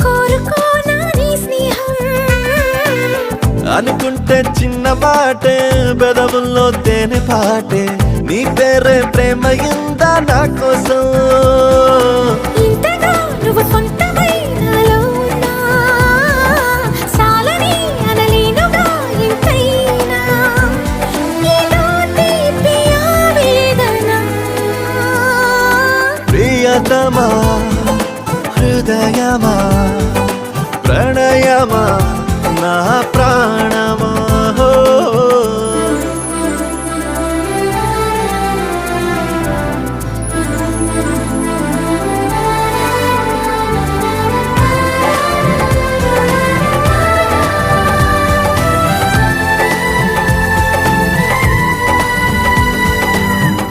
కోరుకోనా నీ స్నేహం అనుకుంటే చిన్న మాటే పెదవుల్లో తేనె పాటే నీ పేరే ప్రేమ ఇందా నా కోసం ఇంతగా నువ్వు సొంతమై నాలో ఉన్నా చాలని అనలేనుగా ఇంతైనా ఏదో తీపి ఆవేదన ప్రియతమా హృదయమా ప్రణయమా నా ప్రాణమా